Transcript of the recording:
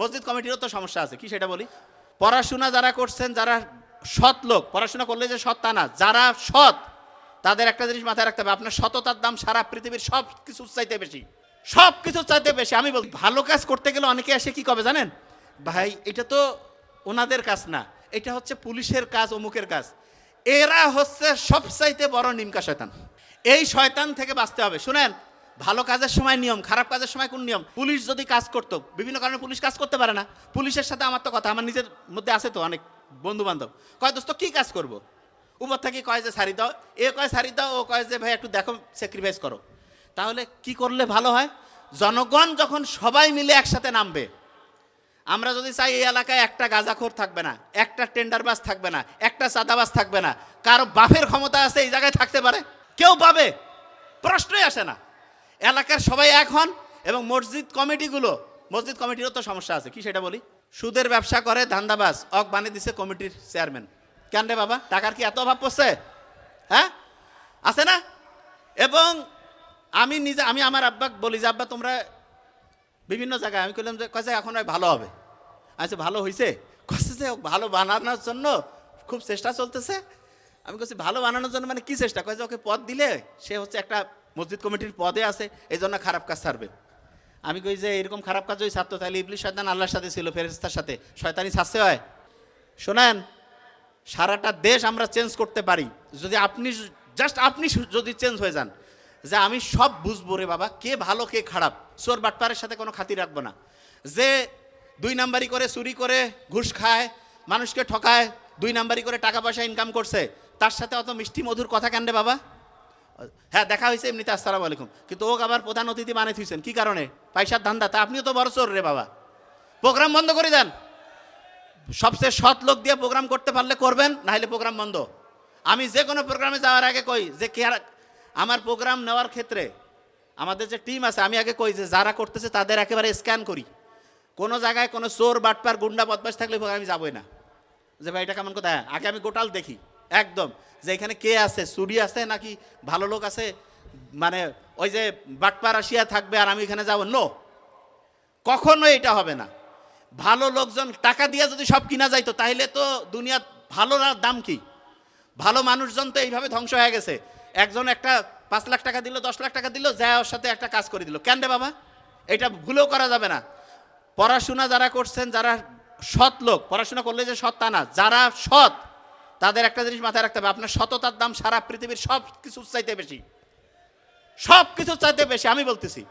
মসজিদ কমিটিরও তো সমস্যা আছে, কি সেটা বলি। পড়াশোনা যারা করছেন, যারা সৎ লোক, পড়াশোনা করলে যে সৎ তা না, যারা সৎ তাদের একটা জিনিস মাথায় রাখতে হবে, আপনার সততার দাম সারা পৃথিবীর সব কিছুর চাইতে বেশি, সব কিছুর চাইতে বেশি। আমি বলি, ভালো কাজ করতে গেলে অনেকে এসে কি কবে জানেন, ভাই এটা তো ওনাদের কাজ না, এটা হচ্ছে পুলিশের কাজ, অমুকের কাজ। এরা হচ্ছে সবচাইতে বড় নিমকা শয়তান। এই শয়তান থেকে বাঁচতে হবে। শুনেন, ভালো কাজের সময় নিয়ম, খারাপ কাজের সময় কোন নিয়ম। পুলিশ যদি কাজ করতো, বিভিন্ন কারণে পুলিশ কাজ করতে পারে না, পুলিশের সাথে আমার তো কথা, আমার নিজের মধ্যে আছে তো অনেক বন্ধু বান্ধব, কয় দোস্ত কি কাজ করব, উপর থেকে কয় যে ছাড়ি দাও, এ কয় ছাড়ি দাও, ও কয় যে ভাই একটু দেখো স্যাক্রিফাইস করো। তাহলে কি করলে ভালো হয়, জনগণ যখন সবাই মিলে একসাথে নামবে। আমরা যদি চাই এই এলাকায় একটা গাঁজাখোর থাকবে না, একটা টেন্ডারবাজ থাকবে না, একটা চাঁদাবাজ থাকবে না, কারো বাপের ক্ষমতা আছে এই জায়গায় থাকতে পারে, কেউ পাবে, প্রশ্নই আসে না। এলাকার সবাই এক হন, এবং মসজিদ কমিটিরও তো সমস্যা আছে, কি সেটা বলি। সুদের ব্যবসা করে ধান্দাবাজ, অক বানিয়ে দিছে কমিটির চেয়ারম্যান। কেন রে বাবা, টাকার কি এত অভাব পড়ছে? হ্যাঁ, আছে না? এবং আমি আমার আব্বাকে বলি যে আব্বা তোমরা বিভিন্ন জায়গায়, আমি বললাম যে কয়েছে এখন ভালো হবে। আচ্ছা ভালো হয়েছে, কছে যে ভালো বানানোর জন্য খুব চেষ্টা চলতেছে। আমি বলছি ভালো বানানোর জন্য মানে কি চেষ্টা? কয়েছে ওকে পদ দিলে সে হচ্ছে একটা মসজিদ কমিটির পদে আছে, এই জন্য খারাপ কাজ ছাড়বে। আমি কই যে এরকম খারাপ কাজ ওই ছাড়তো তাহলে ইবলিশ শয়তান আল্লাহর সাথে ছিল, ফেরেশতার সাথে, শয়তানি ছাড়তে হয়। শোনেন, সারাটা দেশ আমরা চেঞ্জ করতে পারি যদি আপনি যদি চেঞ্জ হয়ে যান, যে আমি সব বুঝবো রে বাবা, কে ভালো কে খারাপ, চোর বাটপারের সাথে কোনো খাতির রাখবো না। যে 2 নাম্বারি করে, চুরি করে, ঘুষ খায়, মানুষকে ঠকায়, 2 নাম্বারি করে টাকা পয়সা ইনকাম করছে, তার সাথে অত মিষ্টি মধুর কথা কেন রে বাবা? হ্যাঁ দেখা হয়েছে এমনিতে, আসসালামু আলাইকুম, কিন্তু ও আবার প্রধান অতিথি বানিয়ে থুইছেন কি কারণে? পয়সার ধান্দা। তা আপনিও তো বড় চোর রে বাবা। প্রোগ্রাম বন্ধ করে দেন, সবচেয়ে সৎ লোক দিয়ে প্রোগ্রাম করতে পারলে করবেন, না হলে প্রোগ্রাম বন্ধ। আমি যে কোনো প্রোগ্রামে যাওয়ার আগে কই যে আমার প্রোগ্রাম নেওয়ার ক্ষেত্রে আমাদের যে টিম আছে, আমি আগে কই যে যারা করতেছে তাদের একেবারে স্ক্যান করি। কোনো জায়গায় কোনো চোর বাটপার গুন্ডা বদমাশ থাকলে আমি যাবই না, যে ভাই এটা কেমন কথা। আগে আমি গোটাল দেখি একদম, যে এখানে কে আছে, চুরি আছে নাকি ভালো লোক আছে। মানে ওই যে বাটপার আসিয়া থাকবে আর আমি এখানে যাবো, নো, কখনো এটা হবে না। ভালো লোকজন টাকা দিয়ে যদি সব কিনা যাইতো তাহলে তো দুনিয়া ভালো দাম কি। ভালো মানুষজন তো এইভাবে ধ্বংস হয়ে গেছে। একজন একটা 5 লাখ টাকা দিল, 10 লাখ টাকা দিল, যা ওর সাথে একটা কাজ করে দিল। কেন রে বাবা, এটা ভুলেও করা যাবে না। পড়াশোনা যারা করছেন, যারা সৎ লোক, পড়াশোনা করলে যে সৎ তা না, যারা সৎ তাদের একটা জিনিস মাথায় রাখতে হবে, আপনার সততার দাম সারা পৃথিবীর সব কিছুর চাইতে বেশি, সব কিছুর চাইতে বেশি। আমি বলতেছি।